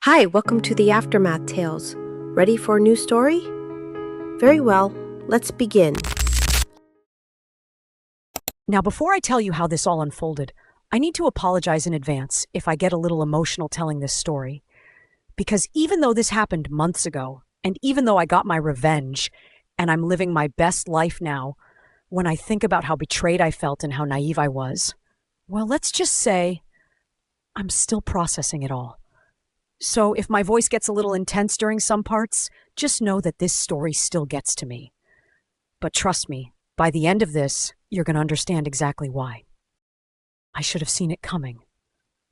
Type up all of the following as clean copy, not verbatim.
Hi, welcome to the Aftermath Tales. Ready for a new story? Very well, let's begin. Now, before I tell you how this all unfolded, I need to apologize in advance if I get a little emotional telling this story. Because even though this happened months ago, and even though I got my revenge, and I'm living my best life now, when I think about how betrayed I felt and how naive I was, well, let's just say I'm still processing it all. So if my voice gets a little intense during some parts, just know that this story still gets to me. But trust me, by the end of this, you're going to understand exactly why. I should have seen it coming.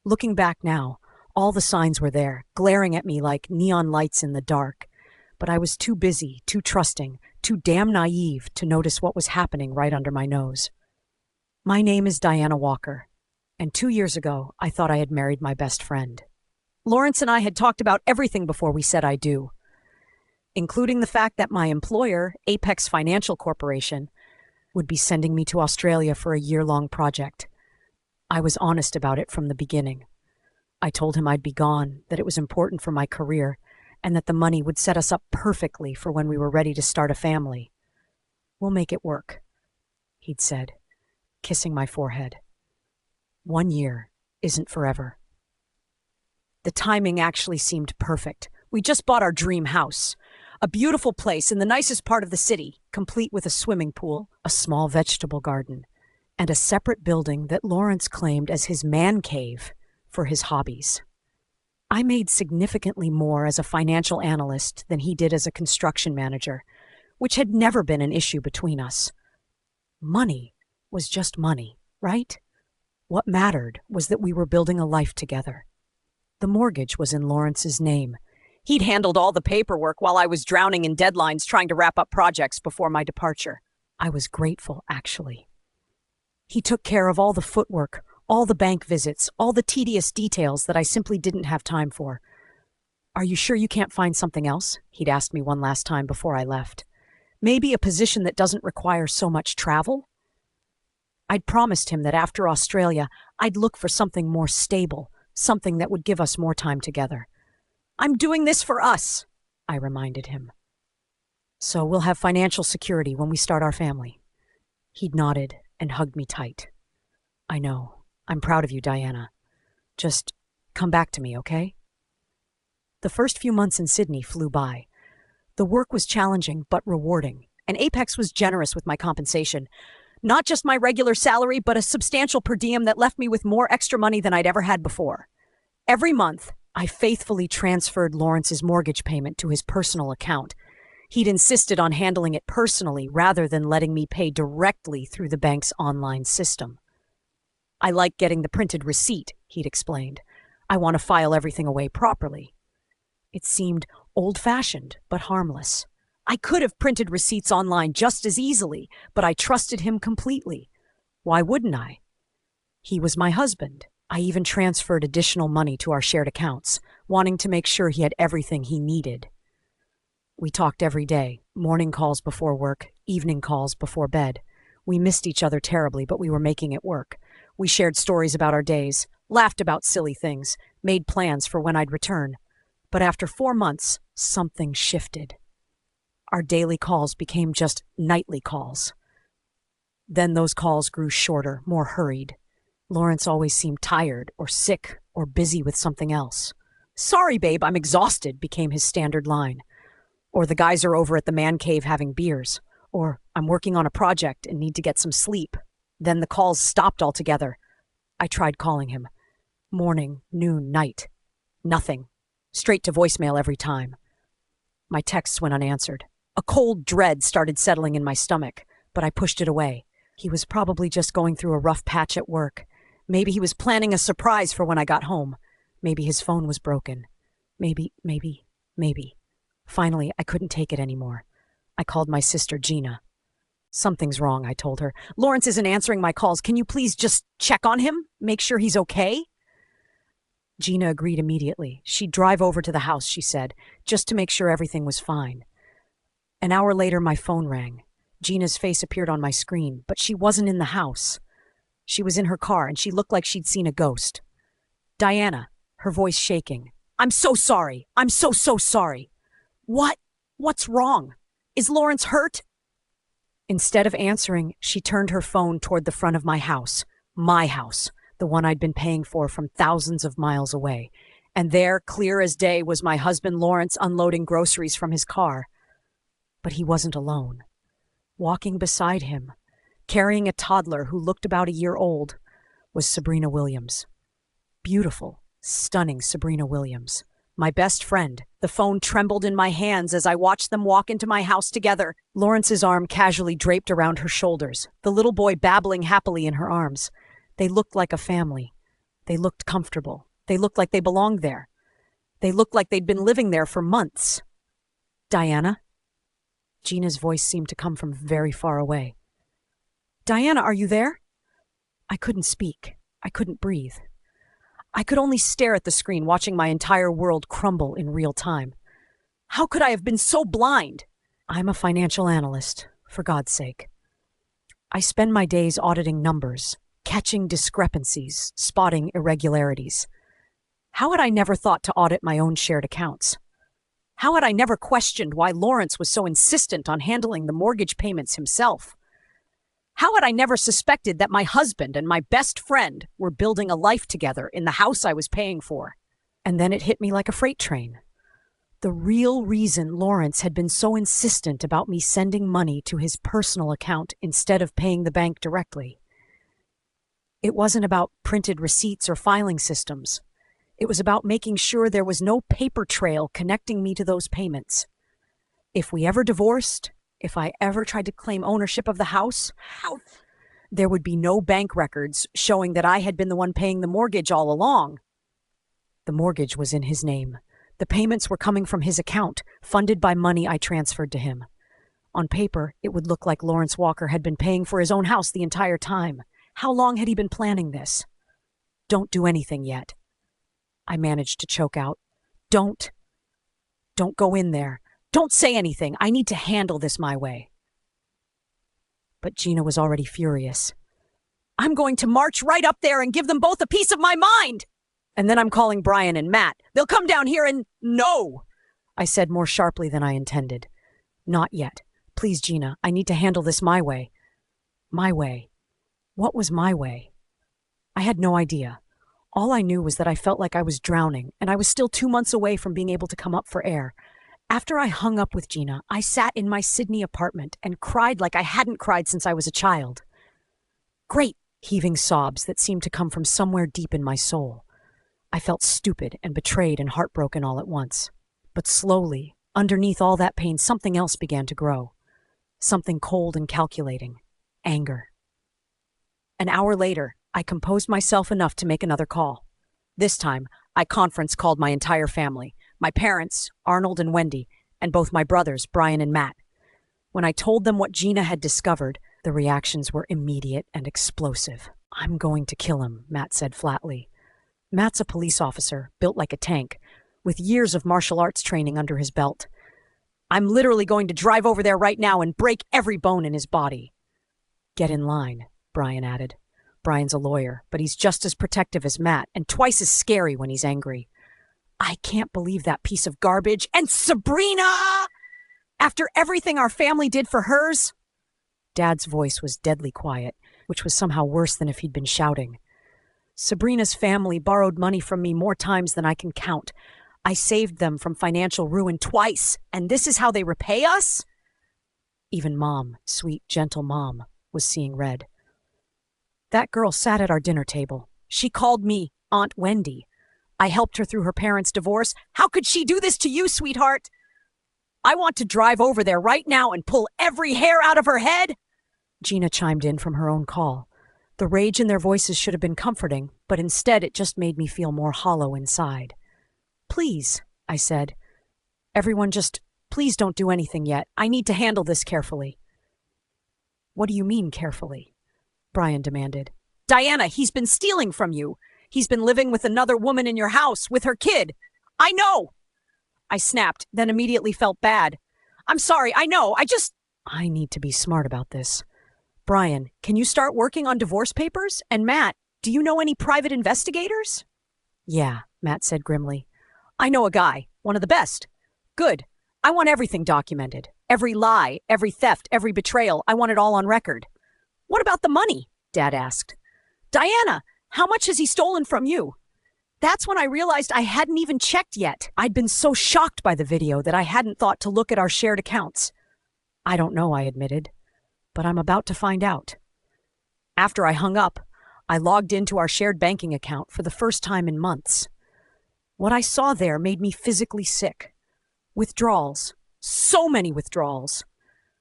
Looking back now, all the signs were there, glaring at me like neon lights in the dark. But I was too busy, too trusting, too damn naive to notice what was happening right under my nose. My name is Diana Walker, and 2 years ago, I thought I had married my best friend. Lawrence and I had talked about everything before we said I do, including the fact that my employer, Apex Financial Corporation, would be sending me to Australia for a year-long project. I was honest about it from the beginning. I told him I'd be gone, that it was important for my career, and that the money would set us up perfectly for when we were ready to start a family. "We'll make it work," he'd said, kissing my forehead. 1 year isn't forever. The timing actually seemed perfect. We just bought our dream house. A beautiful place in the nicest part of the city, complete with a swimming pool, a small vegetable garden, and a separate building that Lawrence claimed as his man cave for his hobbies. I made significantly more as a financial analyst than he did as a construction manager, which had never been an issue between us. Money was just money, right? What mattered was that we were building a life together. The mortgage was in Lawrence's name. He'd handled all the paperwork while I was drowning in deadlines trying to wrap up projects before my departure. I was grateful, actually. He took care of all the footwork, all the bank visits, all the tedious details that I simply didn't have time for. "Are you sure you can't find something else?" he'd asked me one last time before I left. "Maybe a position that doesn't require so much travel?" I'd promised him that after Australia, I'd look for something more stable, something that would give us more time together. "I'm doing this for us," I reminded him. "So we'll have financial security when we start our family." He'd nodded and hugged me tight. "I know. I'm proud of you, Diana. Just come back to me, okay?" The first few months in Sydney flew by. The work was challenging but rewarding, and Apex was generous with my compensation. Not just my regular salary, but a substantial per diem that left me with more extra money than I'd ever had before. Every month, I faithfully transferred Lawrence's mortgage payment to his personal account. He'd insisted on handling it personally rather than letting me pay directly through the bank's online system. "I like getting the printed receipt," he'd explained. "I want to file everything away properly." It seemed old-fashioned but harmless. I could have printed receipts online just as easily, but I trusted him completely. Why wouldn't I? He was my husband. I even transferred additional money to our shared accounts, wanting to make sure he had everything he needed. We talked every day, morning calls before work, evening calls before bed. We missed each other terribly, but we were making it work. We shared stories about our days, laughed about silly things, made plans for when I'd return. But after 4 months, something shifted. Our daily calls became just nightly calls. Then those calls grew shorter, more hurried. Lawrence always seemed tired or sick or busy with something else. "Sorry, babe, I'm exhausted," became his standard line. Or "the guys are over at the man cave having beers." Or "I'm working on a project and need to get some sleep." Then the calls stopped altogether. I tried calling him. Morning, noon, night. Nothing. Straight to voicemail every time. My texts went unanswered. A cold dread started settling in my stomach, but I pushed it away. He was probably just going through a rough patch at work. Maybe he was planning a surprise for when I got home. Maybe his phone was broken. Maybe. Finally, I couldn't take it anymore. I called my sister, Gina. "Something's wrong," I told her. "Lawrence isn't answering my calls. Can you please just check on him? Make sure he's okay?" Gina agreed immediately. She'd drive over to the house, she said, just to make sure everything was fine. An hour later, my phone rang. Gina's face appeared on my screen, but she wasn't in the house. She was in her car, and she looked like she'd seen a ghost. "Diana," her voice shaking. I'm so sorry. I'm so sorry. What? What's wrong? Is Lawrence hurt? Instead of answering, she turned her phone toward the front of my house, the one I'd been paying for from thousands of miles away. And there, clear as day, was my husband Lawrence unloading groceries from his car. But he wasn't alone. Walking beside him, carrying a toddler who looked about a year old, was Sabrina Williams. Beautiful, stunning Sabrina Williams. My best friend. The phone trembled in my hands as I watched them walk into my house together. Lawrence's arm casually draped around her shoulders, the little boy babbling happily in her arms. They looked like a family. They looked comfortable. They looked like they belonged there. They looked like they'd been living there for months. Diana? Gina's voice seemed to come from very far away. Diana, are you there? I couldn't speak. I couldn't breathe. I could only stare at the screen, watching my entire world crumble in real time. How could I have been so blind? I'm a financial analyst, for God's sake. I spend my days auditing numbers, catching discrepancies, spotting irregularities. How had I never thought to audit my own shared accounts? How had I never questioned why Lawrence was so insistent on handling the mortgage payments himself? How had I never suspected that my husband and my best friend were building a life together in the house I was paying for? And then it hit me like a freight train. The real reason Lawrence had been so insistent about me sending money to his personal account instead of paying the bank directly. It wasn't about printed receipts or filing systems. It was about making sure there was no paper trail connecting me to those payments. If we ever divorced, if I ever tried to claim ownership of the house, there would be no bank records showing that I had been the one paying the mortgage all along. The mortgage was in his name. The payments were coming from his account, funded by money I transferred to him. On paper, it would look like Lawrence Walker had been paying for his own house the entire time. How long had he been planning this? Don't do anything yet. I managed to choke out. Don't go in there. Don't say anything. I need to handle this my way. But Gina was already furious. I'm going to march right up there and give them both a piece of my mind. And then I'm calling Brian and Matt. They'll come down here and... No! I said more sharply than I intended. Not yet. Please, Gina, I need to handle this my way. My way. What was my way? I had no idea. All I knew was that I felt like I was drowning, and I was still 2 months away from being able to come up for air. After I hung up with Gina, I sat in my Sydney apartment and cried like I hadn't cried since I was a child. Great heaving sobs that seemed to come from somewhere deep in my soul. I felt stupid and betrayed and heartbroken all at once. But slowly, underneath all that pain, something else began to grow. Something cold and calculating. Anger. An hour later, I composed myself enough to make another call. This time, I conference called my entire family. My parents, Arnold and Wendy, and both my brothers, Brian and Matt. When I told them what Gina had discovered, the reactions were immediate and explosive. I'm going to kill him, Matt said flatly. Matt's a police officer, built like a tank, with years of martial arts training under his belt. I'm literally going to drive over there right now and break every bone in his body. Get in line, Brian added. Brian's a lawyer, but he's just as protective as Matt and twice as scary when he's angry. I can't believe that piece of garbage. And Sabrina! After everything our family did for hers? Dad's voice was deadly quiet, which was somehow worse than if he'd been shouting. Sabrina's family borrowed money from me more times than I can count. I saved them from financial ruin twice, and this is how they repay us? Even Mom, sweet, gentle Mom, was seeing red. That girl sat at our dinner table. She called me Aunt Wendy. I helped her through her parents' divorce. How could she do this to you, sweetheart? I want to drive over there right now and pull every hair out of her head. Gina chimed in from her own call. The rage in their voices should have been comforting, but instead it just made me feel more hollow inside. Please, I said. Everyone just, please don't do anything yet. I need to handle this carefully. What do you mean carefully? Brian demanded. Diana, he's been stealing from you. He's been living with another woman in your house, with her kid. I know! I snapped, then immediately felt bad. I'm sorry, I know, I need to be smart about this. Brian, can you start working on divorce papers? And Matt, do you know any private investigators? Yeah, Matt said grimly. I know a guy, one of the best. Good. I want everything documented. Every lie, every theft, every betrayal. I want it all on record. What about the money? Dad asked. Diana, how much has he stolen from you? That's when I realized I hadn't even checked yet. I'd been so shocked by the video that I hadn't thought to look at our shared accounts. I don't know, I admitted, but I'm about to find out. After I hung up, I logged into our shared banking account for the first time in months. What I saw there made me physically sick. Withdrawals. So many withdrawals.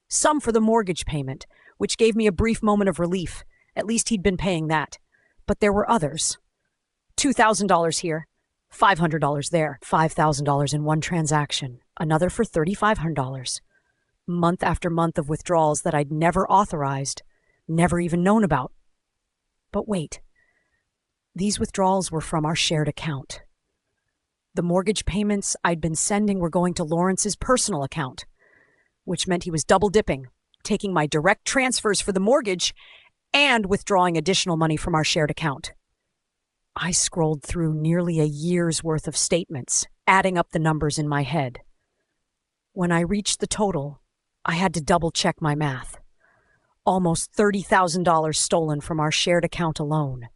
Some for the mortgage payment, which gave me a brief moment of relief. At least he'd been paying that. But there were others. $2,000 here, $500 there, $5,000 in one transaction, another for $3,500. Month after month of withdrawals that I'd never authorized, never even known about. But wait, these withdrawals were from our shared account. The mortgage payments I'd been sending were going to Lawrence's personal account, which meant he was double dipping, taking my direct transfers for the mortgage and withdrawing additional money from our shared account. I scrolled through nearly a year's worth of statements, adding up the numbers in my head. When I reached the total, I had to double-check my math. Almost $30,000 stolen from our shared account alone.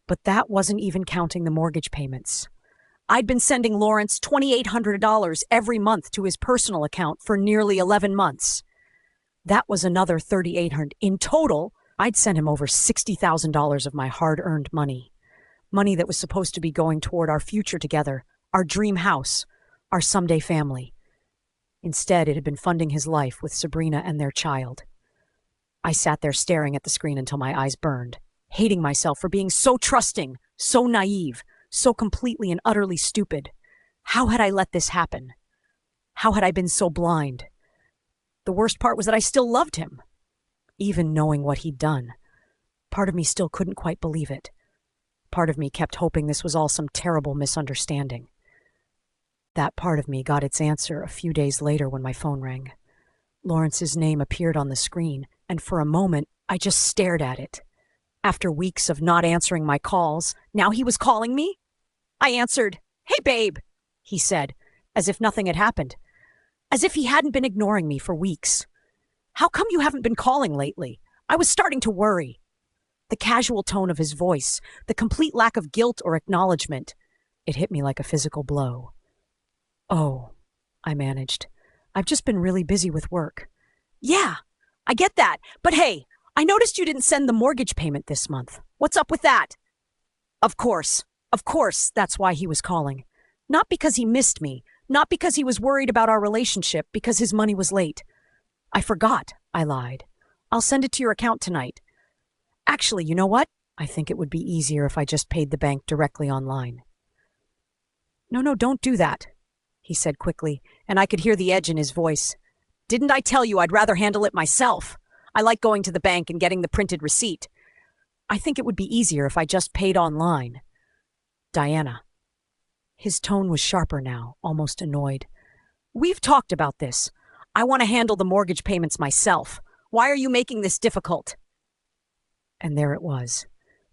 But that wasn't even counting the mortgage payments. I'd been sending Lawrence $2,800 every month to his personal account for nearly 11 months. That was another $3,800. In total, I'd sent him over $60,000 of my hard-earned money. Money that was supposed to be going toward our future together, our dream house, our someday family. Instead, it had been funding his life with Sabrina and their child. I sat there staring at the screen until my eyes burned, hating myself for being so trusting, so naive, so completely and utterly stupid. How had I let this happen? How had I been so blind? The worst part was that I still loved him. Even knowing what he'd done, part of me still couldn't quite believe it. Part of me kept hoping this was all some terrible misunderstanding. That part of me got its answer a few days later when my phone rang. Lawrence's name appeared on the screen, and for a moment, I just stared at it. After weeks of not answering my calls, now he was calling me? I answered. "Hey, babe," he said, as if nothing had happened. As if he hadn't been ignoring me for weeks. "How come you haven't been calling lately? I was starting to worry." The casual tone of his voice, the complete lack of guilt or acknowledgement, it hit me like a physical blow. "Oh," I managed. "I've just been really busy with work." "Yeah, I get that. But hey, I noticed you didn't send the mortgage payment this month. What's up with that?" Of course, that's why he was calling. Not because he missed me, not because he was worried about our relationship, because his money was late. "I forgot," I lied. "I'll send it to your account tonight. Actually, you know what? I think it would be easier if I just paid the bank directly online." No, don't do that," he said quickly, and I could hear the edge in his voice. "Didn't I tell you I'd rather handle it myself? I like going to the bank and getting the printed receipt. I think it would be easier if I just paid online. Diana." His tone was sharper now, almost annoyed. "We've talked about this. I want to handle the mortgage payments myself. Why are you making this difficult?" And there it was,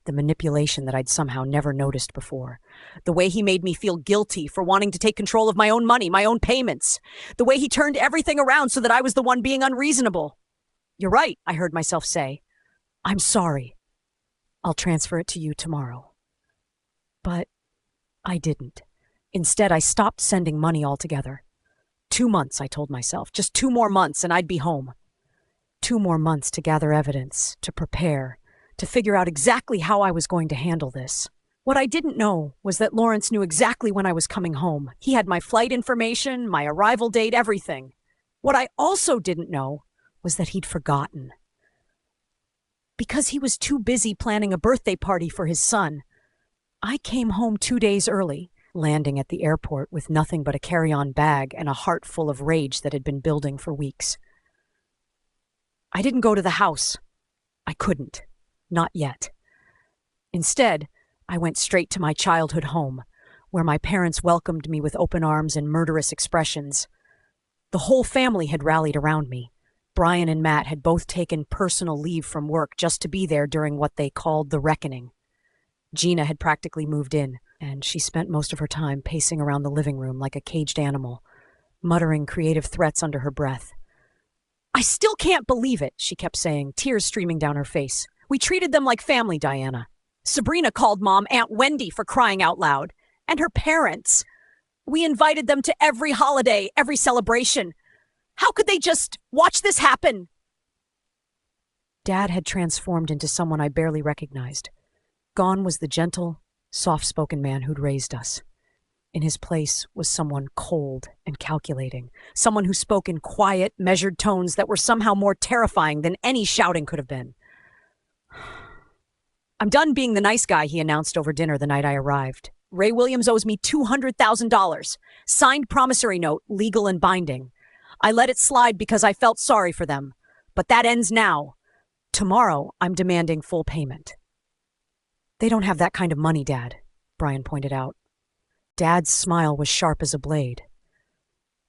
the manipulation that I'd somehow never noticed before. The way he made me feel guilty for wanting to take control of my own money, my own payments. The way he turned everything around so that I was the one being unreasonable. "You're right," I heard myself say. "I'm sorry. I'll transfer it to you tomorrow." But I didn't. Instead, I stopped sending money altogether. 2 months, I told myself. Just 2 more months and I'd be home. 2 more months to gather evidence, to prepare, to figure out exactly how I was going to handle this. What I didn't know was that Lawrence knew exactly when I was coming home. He had my flight information, my arrival date, everything. What I also didn't know was that he'd forgotten. Because he was too busy planning a birthday party for his son, I came home 2 days early, landing at the airport with nothing but a carry-on bag and a heart full of rage that had been building for weeks. I didn't go to the house. I couldn't. Not yet. Instead, I went straight to my childhood home, where my parents welcomed me with open arms and murderous expressions. The whole family had rallied around me. Brian and Matt had both taken personal leave from work just to be there during what they called the reckoning. Gina had practically moved in, and she spent most of her time pacing around the living room like a caged animal, muttering creative threats under her breath. "I still can't believe it," she kept saying, tears streaming down her face. "We treated them like family, Diana. Sabrina called Mom Aunt Wendy, for crying out loud. And her parents. We invited them to every holiday, every celebration. How could they just watch this happen?" Dad had transformed into someone I barely recognized. Gone was the gentle, soft-spoken man who'd raised us. In his place was someone cold and calculating, someone who spoke in quiet, measured tones that were somehow more terrifying than any shouting could have been. "I'm done being the nice guy," he announced over dinner the night I arrived. "Ray Williams owes me $200,000. Signed promissory note, legal and binding. I let it slide because I felt sorry for them. But that ends now. Tomorrow, I'm demanding full payment." "They don't have that kind of money, Dad," Brian pointed out. Dad's smile was sharp as a blade.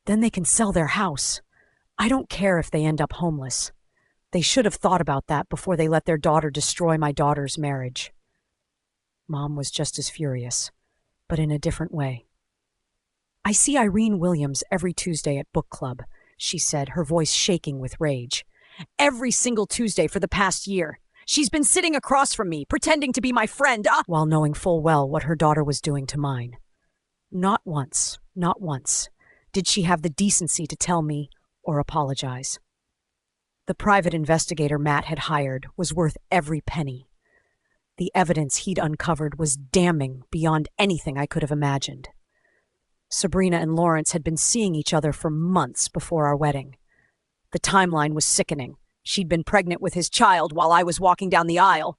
"Then they can sell their house. I don't care if they end up homeless. They should have thought about that before they let their daughter destroy my daughter's marriage." Mom was just as furious, but in a different way. "I see Irene Williams every Tuesday at book club," she said, her voice shaking with rage. "Every single Tuesday for the past year. She's been sitting across from me, pretending to be my friend, while knowing full well what her daughter was doing to mine. Not once did she have the decency to tell me or apologize. The private investigator Matt had hired was worth every penny. The evidence he'd uncovered was damning beyond anything I could have imagined. Sabrina and Lawrence had been seeing each other for months before our wedding. The timeline was sickening. She'd been pregnant with his child while I was walking down the aisle,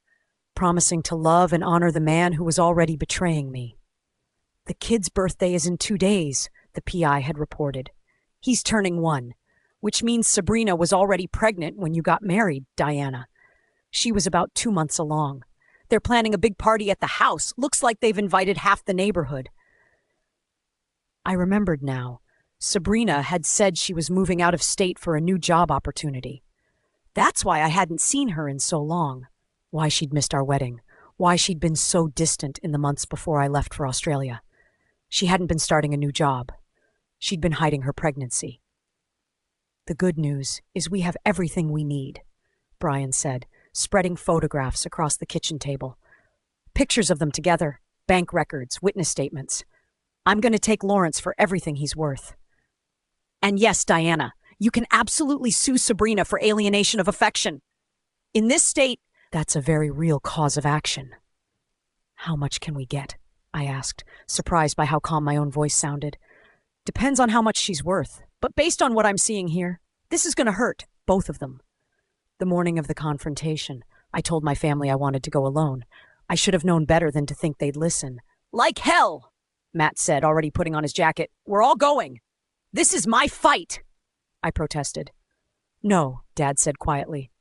promising to love and honor the man who was already betraying me. "The kid's birthday is in 2 days," the PI had reported. "He's turning 1, which means Sabrina was already pregnant when you got married, Diana. She was about 2 months along. They're planning a big party at the house. Looks like they've invited half the neighborhood." I remembered now. Sabrina had said she was moving out of state for a new job opportunity. That's why I hadn't seen her in so long. Why she'd missed our wedding. Why she'd been so distant in the months before I left for Australia. She hadn't been starting a new job. She'd been hiding her pregnancy. "The good news is we have everything we need," Brian said, spreading photographs across the kitchen table. "Pictures of them together, bank records, witness statements. I'm going to take Lawrence for everything he's worth. And yes, Diana, you can absolutely sue Sabrina for alienation of affection. In this state, that's a very real cause of action." "How much can we get?" I asked, surprised by how calm my own voice sounded. "Depends on how much she's worth, but based on what I'm seeing here, this is going to hurt, both of them." The morning of the confrontation, I told my family I wanted to go alone. I should have known better than to think they'd listen. "Like hell," Matt said, already putting on his jacket. "We're all going. This is my fight," I protested. "No," Dad said quietly.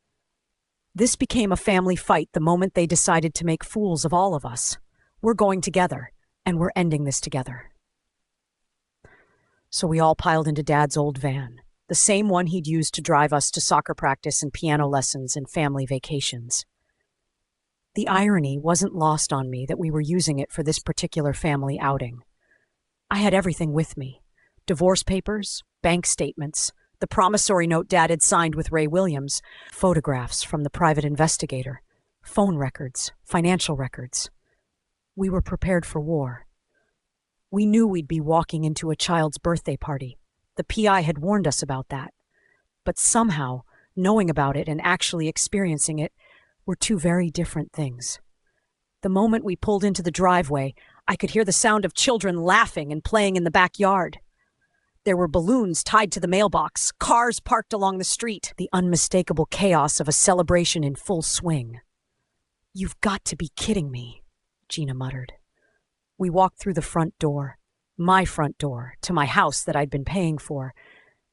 "This became a family fight the moment they decided to make fools of all of us. We're going together, and we're ending this together." So we all piled into Dad's old van, the same one he'd used to drive us to soccer practice and piano lessons and family vacations. The irony wasn't lost on me that we were using it for this particular family outing. I had everything with me. Divorce papers, bank statements, the promissory note Dad had signed with Ray Williams, photographs from the private investigator, phone records, financial records. We were prepared for war. We knew we'd be walking into a child's birthday party. The PI had warned us about that. But somehow, knowing about it and actually experiencing it were two very different things. The moment we pulled into the driveway, I could hear the sound of children laughing and playing in the backyard. There were balloons tied to the mailbox, cars parked along the street, the unmistakable chaos of a celebration in full swing. "You've got to be kidding me," Gina muttered. We walked through the front door, my front door, to my house that I'd been paying for,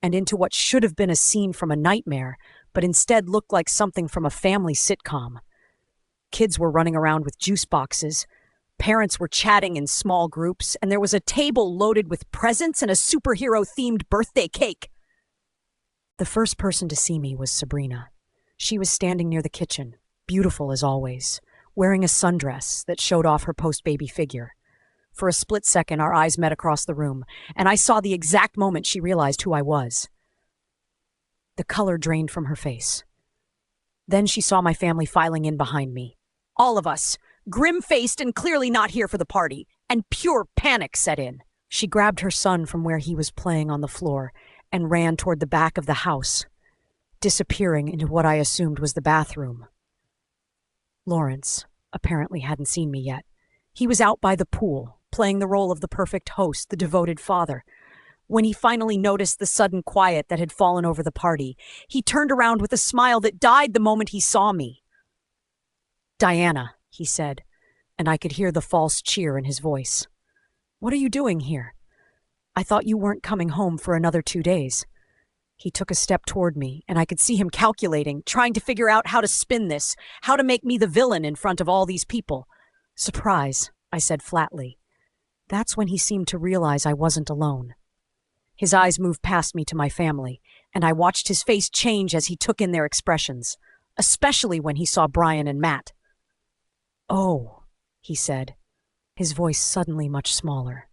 and into what should have been a scene from a nightmare, but instead looked like something from a family sitcom. Kids were running around with juice boxes, parents were chatting in small groups, and there was a table loaded with presents and a superhero-themed birthday cake. The first person to see me was Sabrina. She was standing near the kitchen, beautiful as always, wearing a sundress that showed off her post-baby figure. For a split second, our eyes met across the room, and I saw the exact moment she realized who I was. The color drained from her face. Then she saw my family filing in behind me. All of us, grim-faced and clearly not here for the party, and pure panic set in. She grabbed her son from where he was playing on the floor and ran toward the back of the house, disappearing into what I assumed was the bathroom. Lawrence apparently hadn't seen me yet. He was out by the pool, playing the role of the perfect host, the devoted father. When he finally noticed the sudden quiet that had fallen over the party, he turned around with a smile that died the moment he saw me. "Diana," he said, and I could hear the false cheer in his voice. "What are you doing here? I thought you weren't coming home for another 2 days." He took a step toward me, and I could see him calculating, trying to figure out how to spin this, how to make me the villain in front of all these people. "Surprise," I said flatly. That's when he seemed to realize I wasn't alone. His eyes moved past me to my family, and I watched his face change as he took in their expressions, especially when he saw Brian and Matt. "Oh," he said, his voice suddenly much smaller.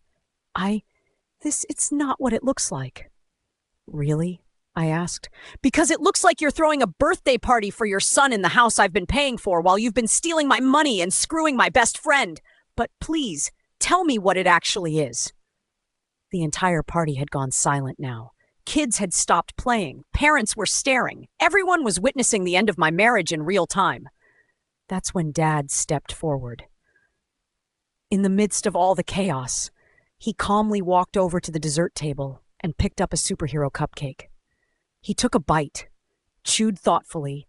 It's not what it looks like." "Really?" I asked. "Because it looks like you're throwing a birthday party for your son in the house I've been paying for while you've been stealing my money and screwing my best friend. But please, tell me what it actually is." The entire party had gone silent now. Kids had stopped playing. Parents were staring. Everyone was witnessing the end of my marriage in real time. That's when Dad stepped forward. In the midst of all the chaos, he calmly walked over to the dessert table and picked up a superhero cupcake. He took a bite, chewed thoughtfully,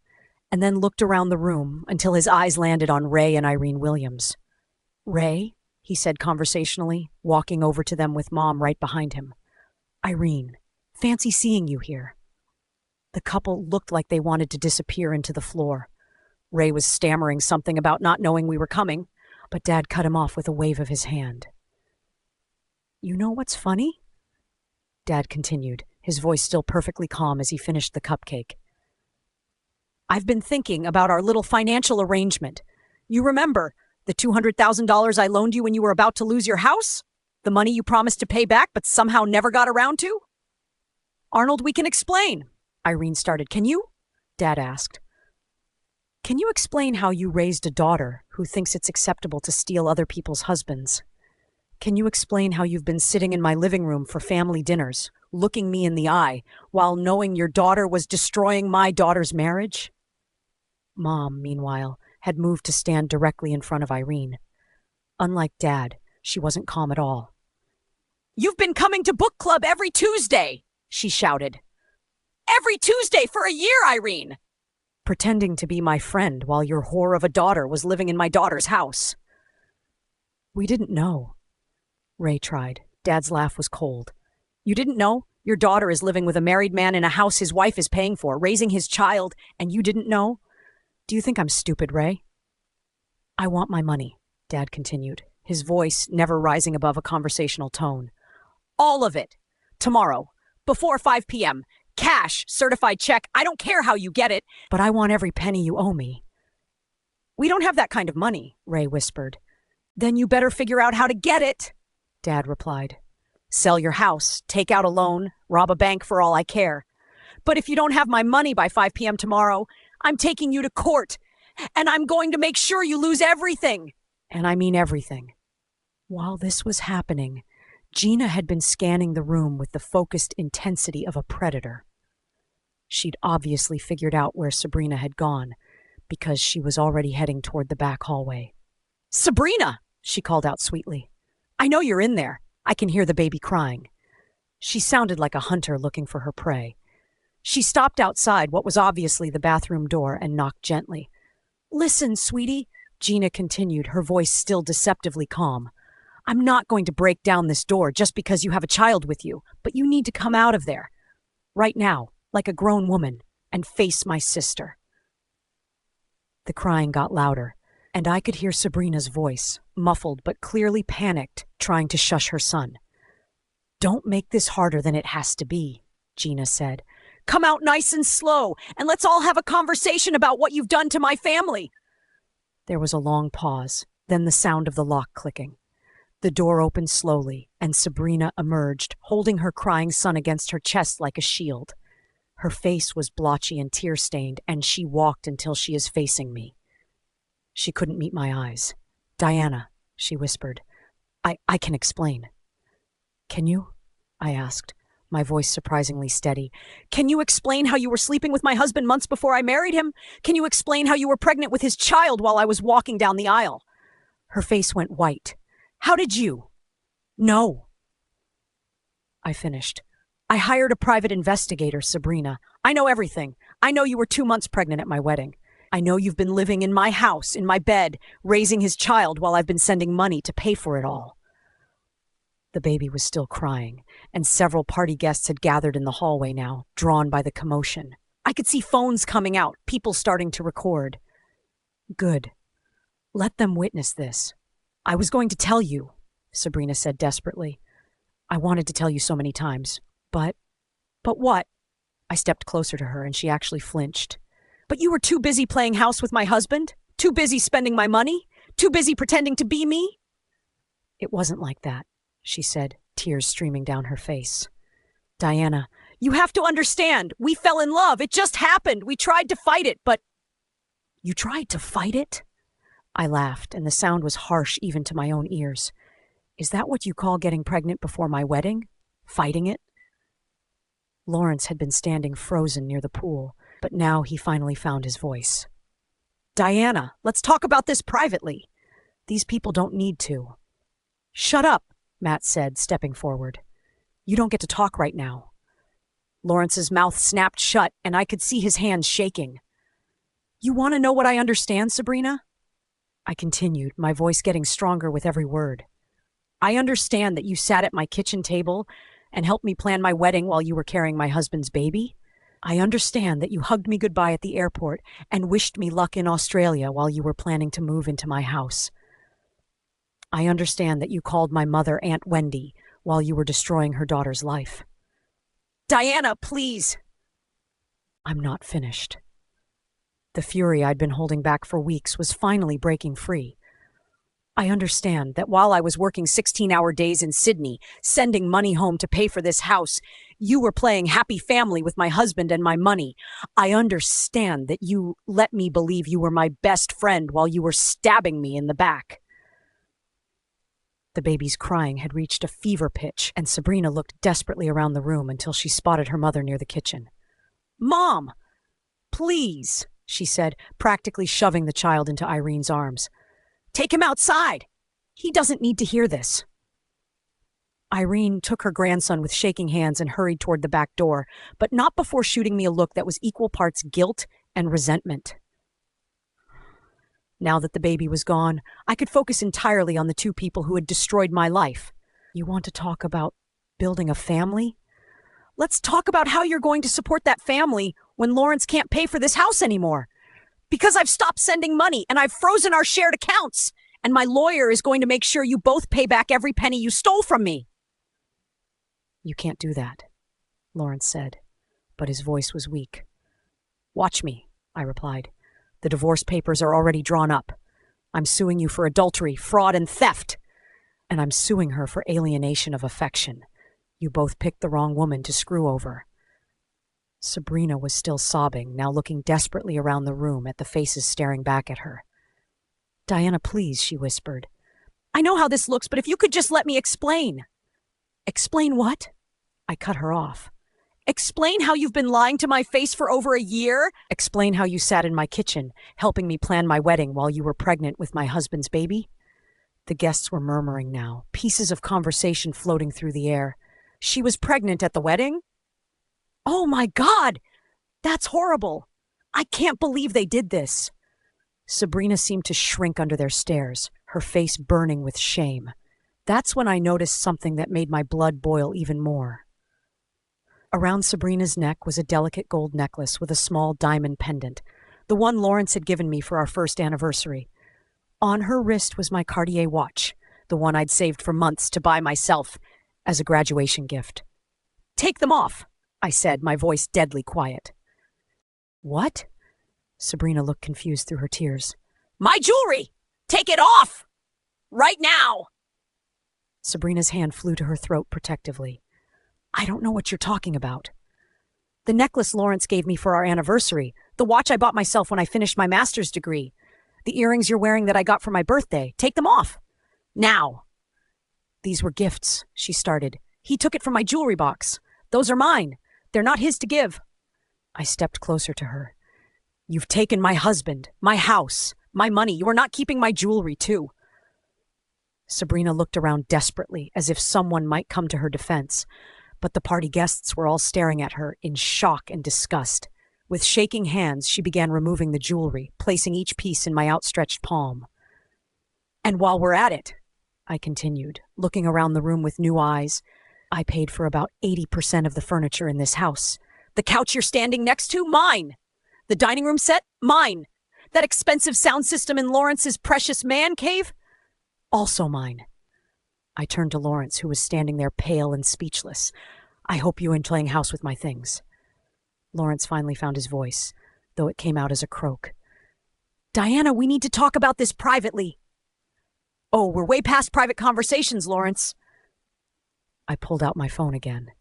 and then looked around the room until his eyes landed on Ray and Irene Williams. "Ray," he said conversationally, walking over to them with Mom right behind him. "Irene, fancy seeing you here." The couple looked like they wanted to disappear into the floor. Ray was stammering something about not knowing we were coming, but Dad cut him off with a wave of his hand. "You know what's funny?" Dad continued, his voice still perfectly calm as he finished the cupcake. "I've been thinking about our little financial arrangement. You remember the $200,000 I loaned you when you were about to lose your house? The money you promised to pay back but somehow never got around to?" "Arnold, we can explain," Irene started. "Can you?" Dad asked. "Can you explain how you raised a daughter who thinks it's acceptable to steal other people's husbands? Can you explain how you've been sitting in my living room for family dinners, looking me in the eye, while knowing your daughter was destroying my daughter's marriage?" Mom, meanwhile, had moved to stand directly in front of Irene. Unlike Dad, she wasn't calm at all. "You've been coming to book club every Tuesday," she shouted. "Every Tuesday for a year, Irene! Pretending to be my friend while your whore of a daughter was living in my daughter's house." "We didn't know." Ray tried. Dad's laugh was cold. "You didn't know? Your daughter is living with a married man in a house his wife is paying for, raising his child, and you didn't know? Do you think I'm stupid, Ray?" "I want my money," Dad continued, his voice never rising above a conversational tone. "All of it. Tomorrow. Before 5 p.m. Cash, certified check. I don't care how you get it, but I want every penny you owe me." "We don't have that kind of money," Ray whispered. "Then you better figure out how to get it," Dad replied. "Sell your house, take out a loan, rob a bank for all I care. But if you don't have my money by 5 p.m. tomorrow, I'm taking you to court, and I'm going to make sure you lose everything. And I mean everything." While this was happening, Gina had been scanning the room with the focused intensity of a predator. She'd obviously figured out where Sabrina had gone, because she was already heading toward the back hallway. "Sabrina!" she called out sweetly. "I know you're in there. I can hear the baby crying." She sounded like a hunter looking for her prey. She stopped outside what was obviously the bathroom door and knocked gently. "Listen, sweetie," Gina continued, her voice still deceptively calm. "I'm not going to break down this door just because you have a child with you, but you need to come out of there. Right now, like a grown woman, and face my sister." The crying got louder, and I could hear Sabrina's voice, muffled but clearly panicked, trying to shush her son. "Don't make this harder than it has to be," Gina said. "Come out nice and slow, and let's all have a conversation about what you've done to my family." There was a long pause, then the sound of the lock clicking. The door opened slowly, and Sabrina emerged, holding her crying son against her chest like a shield. Her face was blotchy and tear-stained, and she walked until she is facing me. She couldn't meet my eyes. "Diana," she whispered, I can explain." "Can you?" I asked, my voice surprisingly steady. "Can you explain how you were sleeping with my husband months before I married him? Can you explain how you were pregnant with his child while I was walking down the aisle?" Her face went white. "How did you?" "No." I finished. "I hired a private investigator, Sabrina. I know everything. I know you were 2 months pregnant at my wedding. I know you've been living in my house, in my bed, raising his child while I've been sending money to pay for it all." The baby was still crying, and several party guests had gathered in the hallway now, drawn by the commotion. I could see phones coming out, people starting to record. "Good. Let them witness this. I was going to tell you," Sabrina said desperately. "I wanted to tell you so many times, but what?" I stepped closer to her, and she actually flinched. "But you were too busy playing house with my husband? Too busy spending my money? Too busy pretending to be me?" "It wasn't like that," she said, tears streaming down her face. "Diana, you have to understand. We fell in love. It just happened. We tried to fight it, but—" "You tried to fight it?" I laughed, and the sound was harsh even to my own ears. "Is that what you call getting pregnant before my wedding? Fighting it?" Lawrence had been standing frozen near the pool, but now he finally found his voice. "Diana, let's talk about this privately. These people don't need to." "Shut up," Matt said, stepping forward. "You don't get to talk right now." Lawrence's mouth snapped shut, and I could see his hands shaking. "You want to know what I understand, Sabrina?" I continued, my voice getting stronger with every word. "I understand that you sat at my kitchen table and helped me plan my wedding while you were carrying my husband's baby. I understand that you hugged me goodbye at the airport and wished me luck in Australia while you were planning to move into my house. I understand that you called my mother Aunt Wendy while you were destroying her daughter's life." "Diana, please!" I'm not finished. The fury I'd been holding back for weeks was finally breaking free. "I understand that while I was working 16-hour days in Sydney, sending money home to pay for this house, you were playing happy family with my husband and my money. I understand that you let me believe you were my best friend while you were stabbing me in the back." The baby's crying had reached a fever pitch, and Sabrina looked desperately around the room until she spotted her mother near the kitchen. "Mom, please," she said, practically shoving the child into Irene's arms. "Take him outside. He doesn't need to hear this." Irene took her grandson with shaking hands and hurried toward the back door, but not before shooting me a look that was equal parts guilt and resentment. Now that the baby was gone, I could focus entirely on the two people who had destroyed my life. "You want to talk about building a family? Let's talk about how you're going to support that family when Lawrence can't pay for this house anymore. Because I've stopped sending money and I've frozen our shared accounts, and my lawyer is going to make sure you both pay back every penny you stole from me." "You can't do that," Lawrence said, but his voice was weak. "Watch me," I replied. "The divorce papers are already drawn up. I'm suing you for adultery, fraud, and theft. And I'm suing her for alienation of affection. You both picked the wrong woman to screw over." Sabrina was still sobbing, now looking desperately around the room at the faces staring back at her. "Diana, please," she whispered. "I know how this looks, but if you could just let me explain." "Explain what?" I cut her off. "Explain how you've been lying to my face for over a year. Explain how you sat in my kitchen, helping me plan my wedding while you were pregnant with my husband's baby." The guests were murmuring now, pieces of conversation floating through the air. "She was pregnant at the wedding? Oh my God! That's horrible! I can't believe they did this." Sabrina seemed to shrink under their stares, her face burning with shame. That's when I noticed something that made my blood boil even more. Around Sabrina's neck was a delicate gold necklace with a small diamond pendant, the one Lawrence had given me for our first anniversary. On her wrist was my Cartier watch, the one I'd saved for months to buy myself as a graduation gift. "Take them off," I said, my voice deadly quiet. "What?" Sabrina looked confused through her tears. "My jewelry! Take it off! Right now!" Sabrina's hand flew to her throat protectively. I don't know what you're talking about. The necklace Lawrence gave me for our anniversary. The watch I bought myself when I finished my master's degree. The earrings you're wearing that I got for my birthday. Take them off. Now. These were gifts, she started. He took it from my jewelry box. Those are mine. They're not his to give. I stepped closer to her. You've taken my husband, my house, my money. You are not keeping my jewelry, too. Sabrina looked around desperately, as if someone might come to her defense. But the party guests were all staring at her in shock and disgust. With shaking hands, she began removing the jewelry, placing each piece in my outstretched palm. And while we're at it, I continued, looking around the room with new eyes, I paid for about 80% of the furniture in this house. The couch you're standing next to, mine. The dining room set, mine. That expensive sound system in Lawrence's precious man cave, also mine. I turned to Lawrence, who was standing there pale and speechless. I hope you ain't playing house with my things. Lawrence finally found his voice, though it came out as a croak. Diana, we need to talk about this privately. Oh, we're way past private conversations, Lawrence. I pulled out my phone again.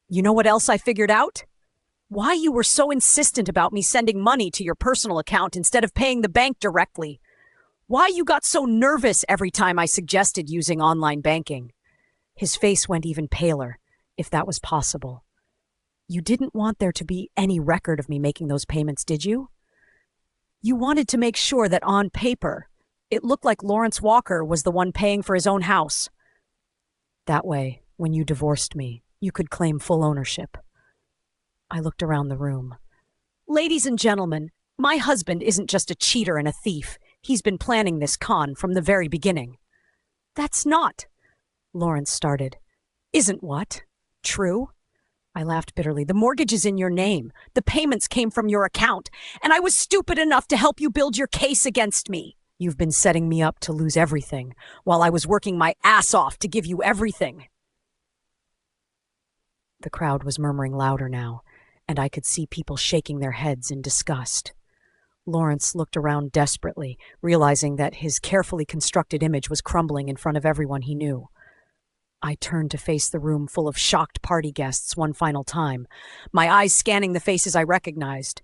You know what else I figured out? Why you were so insistent about me sending money to your personal account instead of paying the bank directly. Why you got so nervous every time I suggested using online banking. His face went even paler, if that was possible. You didn't want there to be any record of me making those payments, did you? You wanted to make sure that on paper, it looked like Lawrence Walker was the one paying for his own house. That way, when you divorced me, you could claim full ownership. I looked around the room. Ladies and gentlemen, my husband isn't just a cheater and a thief. He's been planning this con from the very beginning. That's not, Lawrence started. Isn't what? True? I laughed bitterly. The mortgage is in your name. The payments came from your account, and I was stupid enough to help you build your case against me. You've been setting me up to lose everything, while I was working my ass off to give you everything. The crowd was murmuring louder now, and I could see people shaking their heads in disgust. Lawrence looked around desperately, realizing that his carefully constructed image was crumbling in front of everyone he knew. I turned to face the room full of shocked party guests one final time, my eyes scanning the faces I recognized.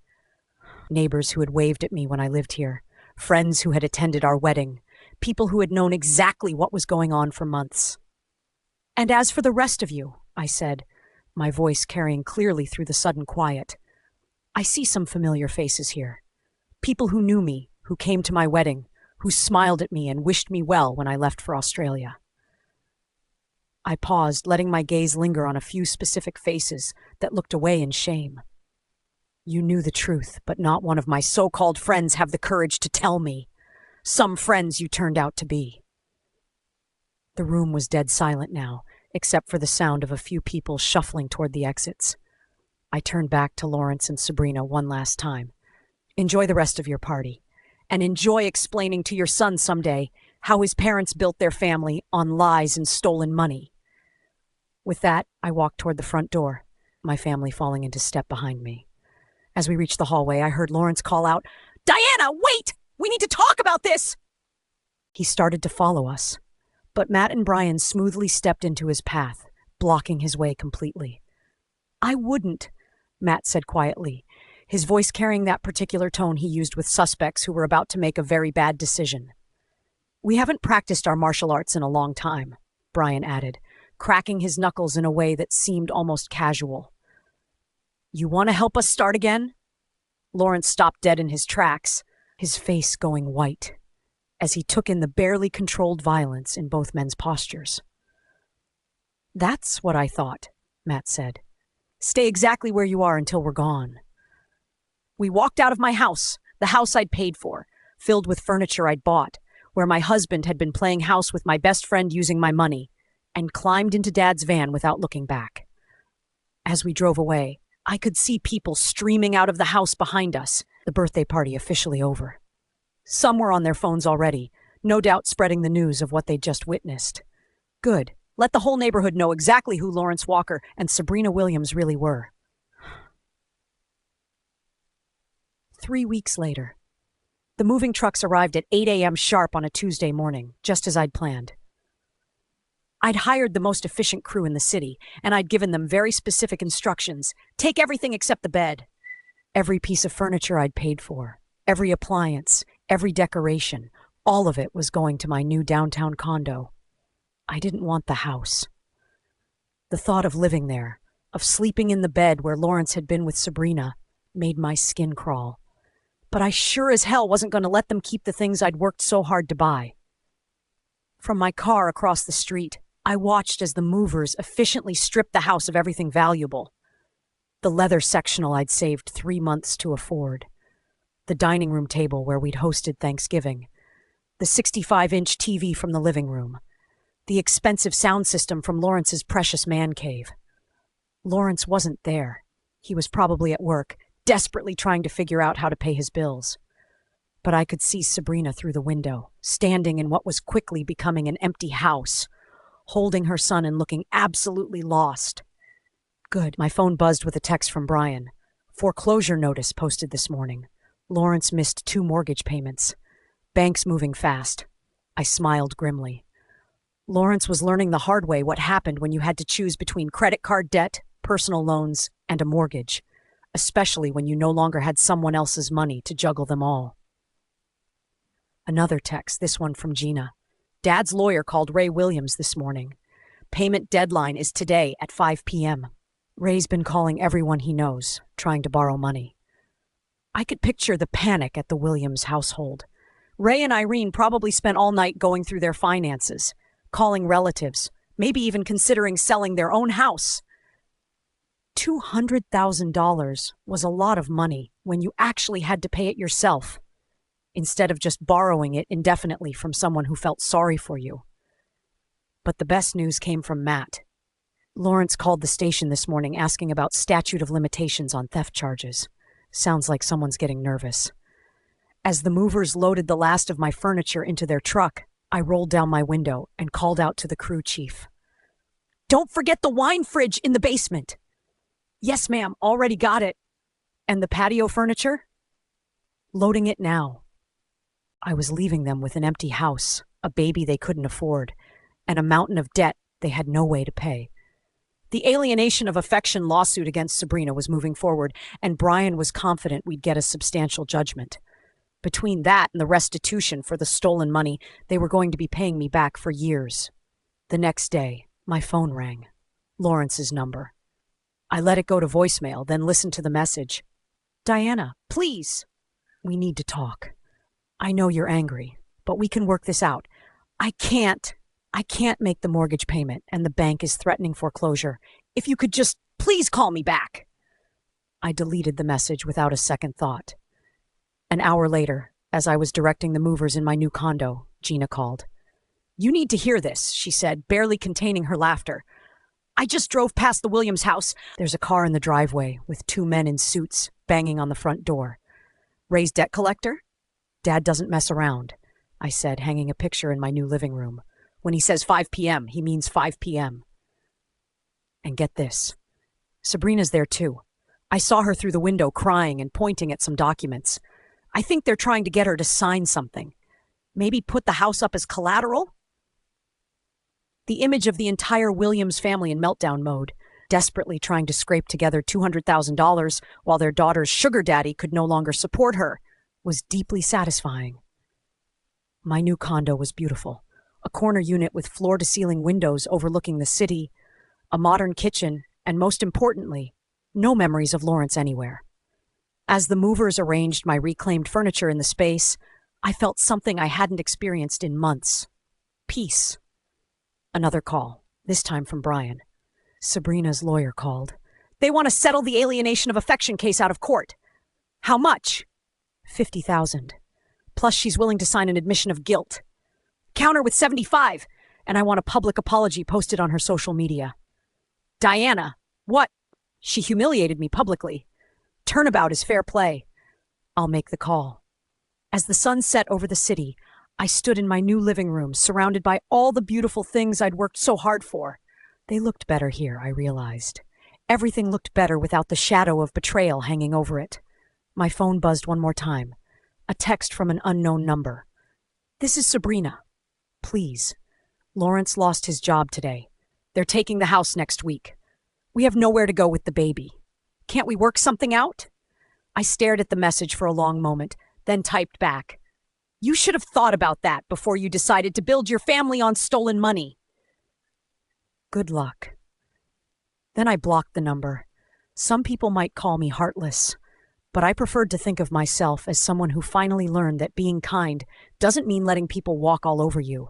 Neighbors who had waved at me when I lived here, friends who had attended our wedding, people who had known exactly what was going on for months. And as for the rest of you, I said, my voice carrying clearly through the sudden quiet, I see some familiar faces here. People who knew me, who came to my wedding, who smiled at me and wished me well when I left for Australia. I paused, letting my gaze linger on a few specific faces that looked away in shame. You knew the truth, but not one of my so-called friends have the courage to tell me. Some friends you turned out to be. The room was dead silent now, except for the sound of a few people shuffling toward the exits. I turned back to Lawrence and Sabrina one last time. Enjoy the rest of your party, and enjoy explaining to your son someday how his parents built their family on lies and stolen money. With that, I walked toward the front door, my family falling into step behind me. As we reached the hallway, I heard Lawrence call out, Diana, wait! We need to talk about this! He started to follow us, but Matt and Brian smoothly stepped into his path, blocking his way completely. I wouldn't, Matt said quietly, his voice carrying that particular tone he used with suspects who were about to make a very bad decision. We haven't practiced our martial arts in a long time, Brian added, cracking his knuckles in a way that seemed almost casual. You want to help us start again? Lawrence stopped dead in his tracks, his face going white, as he took in the barely controlled violence in both men's postures. That's what I thought, Matt said. Stay exactly where you are until we're gone. We walked out of my house, the house I'd paid for, filled with furniture I'd bought, where my husband had been playing house with my best friend using my money, and climbed into Dad's van without looking back. As we drove away, I could see people streaming out of the house behind us, the birthday party officially over. Some were on their phones already, no doubt spreading the news of what they'd just witnessed. Good. Let the whole neighborhood know exactly who Lawrence Walker and Sabrina Williams really were. 3 weeks later. The moving trucks arrived at 8 a.m. sharp on a Tuesday morning, just as I'd planned. I'd hired the most efficient crew in the city, and I'd given them very specific instructions. Take everything except the bed. Every piece of furniture I'd paid for, every appliance, every decoration, all of it was going to my new downtown condo. I didn't want the house. The thought of living there, of sleeping in the bed where Lawrence had been with Sabrina, made my skin crawl. But I sure as hell wasn't going to let them keep the things I'd worked so hard to buy. From my car across the street, I watched as the movers efficiently stripped the house of everything valuable. The leather sectional I'd saved 3 months to afford. The dining room table where we'd hosted Thanksgiving. The 65-inch TV from the living room. The expensive sound system from Lawrence's precious man cave. Lawrence wasn't there. He was probably at work, desperately trying to figure out how to pay his bills. But I could see Sabrina through the window, standing in what was quickly becoming an empty house, holding her son and looking absolutely lost. Good. My phone buzzed with a text from Brian. Foreclosure notice posted this morning. Lawrence missed 2 mortgage payments. Bank's moving fast. I smiled grimly. Lawrence was learning the hard way what happened when you had to choose between credit card debt, personal loans, and a mortgage, especially when you no longer had someone else's money to juggle them all. Another text, this one from Gina. Dad's lawyer called Ray Williams this morning. Payment deadline is today at 5 p.m. Ray's been calling everyone he knows, trying to borrow money. I could picture the panic at the Williams household. Ray and Irene probably spent all night going through their finances, calling relatives, maybe even considering selling their own house. $200,000 was a lot of money when you actually had to pay it yourself, instead of just borrowing it indefinitely from someone who felt sorry for you. But the best news came from Matt. Lawrence called the station this morning asking about statute of limitations on theft charges. Sounds like someone's getting nervous. As the movers loaded the last of my furniture into their truck, I rolled down my window and called out to the crew chief. Don't forget the wine fridge in the basement. Yes, ma'am, already got it. And the patio furniture? Loading it now. I was leaving them with an empty house, a baby they couldn't afford, and a mountain of debt they had no way to pay. The alienation of affection lawsuit against Sabrina was moving forward, and Brian was confident we'd get a substantial judgment. Between that and the restitution for the stolen money, they were going to be paying me back for years. The next day, my phone rang. Lawrence's number. I let it go to voicemail, then listened to the message. Diana, please. We need to talk. I know you're angry, but we can work this out. I can't make the mortgage payment, and the bank is threatening foreclosure. If you could just please call me back. I deleted the message without a second thought. An hour later, as I was directing the movers in my new condo, Gina called. You need to hear this, she said, barely containing her laughter. I just drove past the Williams house. There's a car in the driveway with 2 men in suits banging on the front door. Ray's debt collector? Dad doesn't mess around, I said, hanging a picture in my new living room. When he says 5 p.m., he means 5 p.m. And get this. Sabrina's there too. I saw her through the window crying and pointing at some documents. I think they're trying to get her to sign something. Maybe put the house up as collateral? The image of the entire Williams family in meltdown mode, desperately trying to scrape together $200,000 while their daughter's sugar daddy could no longer support her, was deeply satisfying. My new condo was beautiful. A corner unit with floor-to-ceiling windows overlooking the city, a modern kitchen, and most importantly, no memories of Lawrence anywhere. As the movers arranged my reclaimed furniture in the space, I felt something I hadn't experienced in months. Peace. Another call, this time from Brian. Sabrina's lawyer called. They want to settle the alienation of affection case out of court. How much? $50,000. Plus she's willing to sign an admission of guilt. Counter with 75, and I want a public apology posted on her social media. Diana, what? She humiliated me publicly. Turnabout is fair play. I'll make the call. As the sun set over the city, I stood in my new living room, surrounded by all the beautiful things I'd worked so hard for. They looked better here, I realized. Everything looked better without the shadow of betrayal hanging over it. My phone buzzed one more time. A text from an unknown number. This is Sabrina. Please, Lawrence lost his job today. They're taking the house next week. We have nowhere to go with the baby. Can't we work something out? I stared at the message for a long moment, then typed back. You should have thought about that before you decided to build your family on stolen money. Good luck. Then I blocked the number. Some people might call me heartless, but I preferred to think of myself as someone who finally learned that being kind doesn't mean letting people walk all over you.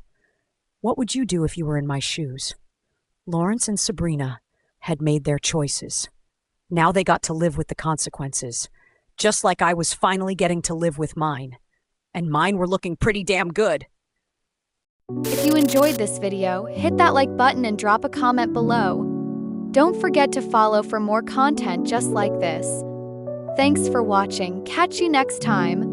What would you do if you were in my shoes? Lawrence and Sabrina had made their choices. Now they got to live with the consequences, just like I was finally getting to live with mine. And mine were looking pretty damn good. If you enjoyed this video, hit that like button and drop a comment below. Don't forget to follow for more content just like this. Thanks for watching. Catch you next time.